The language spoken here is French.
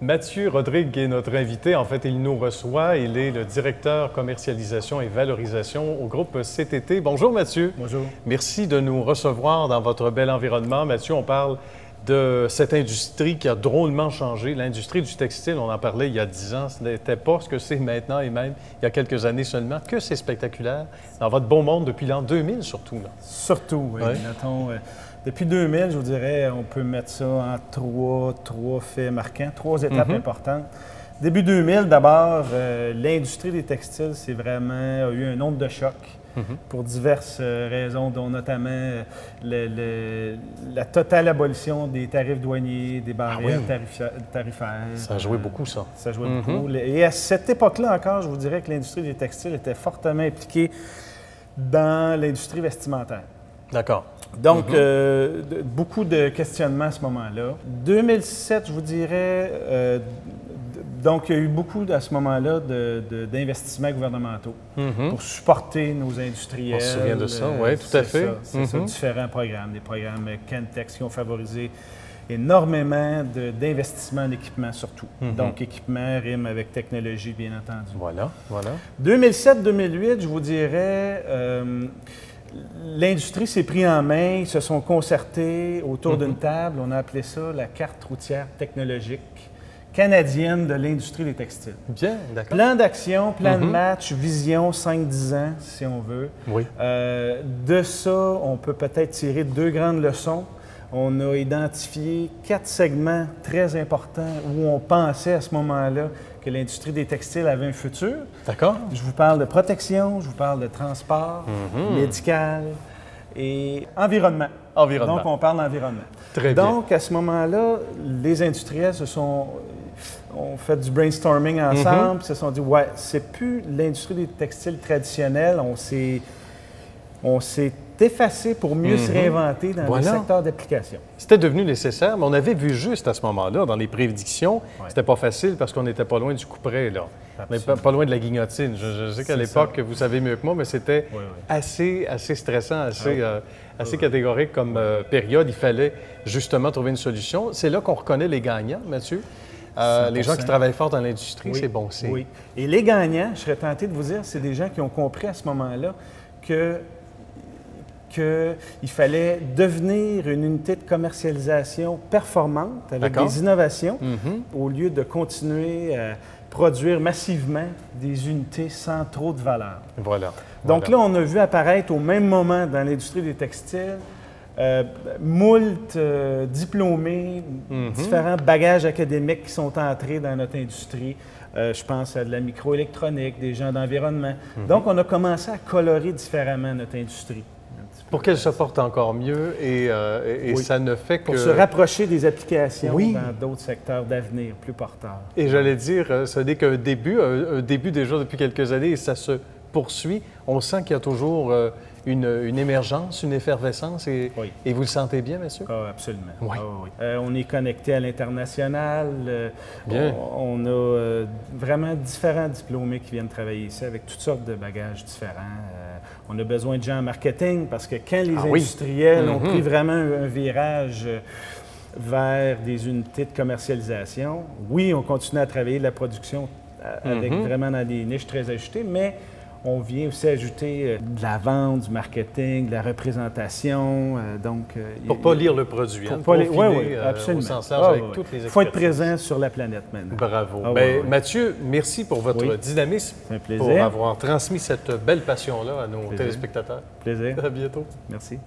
Mathieu Rodrigue est notre invité. En fait, il nous reçoit. Il est le directeur commercialisation et valorisation au groupe CTT. Bonjour Mathieu. Bonjour. Merci de nous recevoir dans votre bel environnement. Mathieu, on parle de cette industrie qui a drôlement changé. L'industrie du textile, on en parlait il y a 10 ans, ce n'était pas ce que c'est maintenant et même il y a quelques années seulement. Que c'est spectaculaire dans votre beau monde depuis l'an 2000 surtout. Là. Surtout, oui. Ouais. Mettons, depuis 2000, je vous dirais, on peut mettre ça en trois faits marquants, trois étapes importantes. Début 2000, d'abord, l'industrie des textiles, c'est vraiment a eu un onde de choc. Pour diverses raisons, dont notamment la totale abolition des tarifs douaniers, des barrières tarifaires. Ça a joué beaucoup, ça. Ça jouait beaucoup. Et à cette époque-là encore, je vous dirais que l'industrie des textiles était fortement impliquée dans l'industrie vestimentaire. D'accord. Donc, beaucoup de questionnements à ce moment-là. 2007, je vous dirais, donc, il y a eu beaucoup, à ce moment-là, d'investissements gouvernementaux pour supporter nos industriels. On se souvient de ça, oui, tout à fait. C'est ça, différents programmes. Des programmes Kentex qui ont favorisé énormément d'investissements en équipement, surtout. Donc, équipement rime avec technologie, bien entendu. Voilà, voilà. 2007-2008, je vous dirais, l'industrie s'est pris en main, ils se sont concertés autour d'une table. On a appelé ça la carte routière technologique canadienne de l'industrie des textiles. Bien, d'accord. Plan d'action, plan de match, vision 5-10 ans, si on veut. Oui. De ça, on peut peut-être tirer deux grandes leçons. On a identifié 4 segments très importants où on pensait à ce moment-là que l'industrie des textiles avait un futur. D'accord. Je vous parle de protection, je vous parle de transport, médical et environnement. Environnement. Donc, on parle d'environnement. Très bien. Donc, à ce moment-là, les industriels ont fait du brainstorming ensemble, se sont dit, ouais, c'est plus l'industrie des textiles traditionnelle, on s'est effacé pour mieux se réinventer dans les secteurs d'application. C'était devenu nécessaire, mais on avait vu juste à ce moment-là, dans les prédictions, c'était pas facile parce qu'on n'était pas loin du couperet, là. Mais pas loin de la guillotine. Je sais qu'à l'époque, vous savez mieux que moi, mais c'était assez stressant, assez catégorique comme période. Il fallait justement trouver une solution. C'est là qu'on reconnaît les gagnants, Mathieu. Les gens qui travaillent fort dans l'industrie, c'est bon signe. Oui. Et les gagnants, je serais tenté de vous dire, c'est des gens qui ont compris à ce moment-là qu'il fallait devenir une unité de commercialisation performante avec des innovations au lieu de continuer à produire massivement des unités sans trop de valeur. Voilà. Donc là, on a vu apparaître au même moment dans l'industrie des textiles moult diplômés, différents bagages académiques qui sont entrés dans notre industrie. Je pense à de la microélectronique, des gens d'environnement. Donc, on a commencé à colorer différemment notre industrie. Pour qu'elle se porte encore mieux et ça ne fait que... Pour se rapprocher des applications dans d'autres secteurs d'avenir plus porteurs. Et j'allais dire, ce n'est qu'un début, un début déjà depuis quelques années et ça se poursuit. On sent qu'il y a toujours une émergence, une effervescence et vous le sentez bien, monsieur? Ah, absolument. Oui. On est connecté à l'international. Bien. On a vraiment différents diplômés qui viennent travailler ici avec toutes sortes de bagages différents. On a besoin de gens en marketing parce que quand les industriels ont pris vraiment un virage vers des unités de commercialisation, oui, on continue à travailler de la production avec vraiment dans des niches très ajustées, mais on vient aussi ajouter de la vente, du marketing, de la représentation. Pour ne pas lire le produit, oui, absolument. Au sens large avec toutes les expertises. Il faut être présent sur la planète maintenant. Bravo. Mathieu, merci pour votre dynamisme, c'est un plaisir. pour avoir transmis cette belle passion-là à nos téléspectateurs. Plaisir. À bientôt. Merci.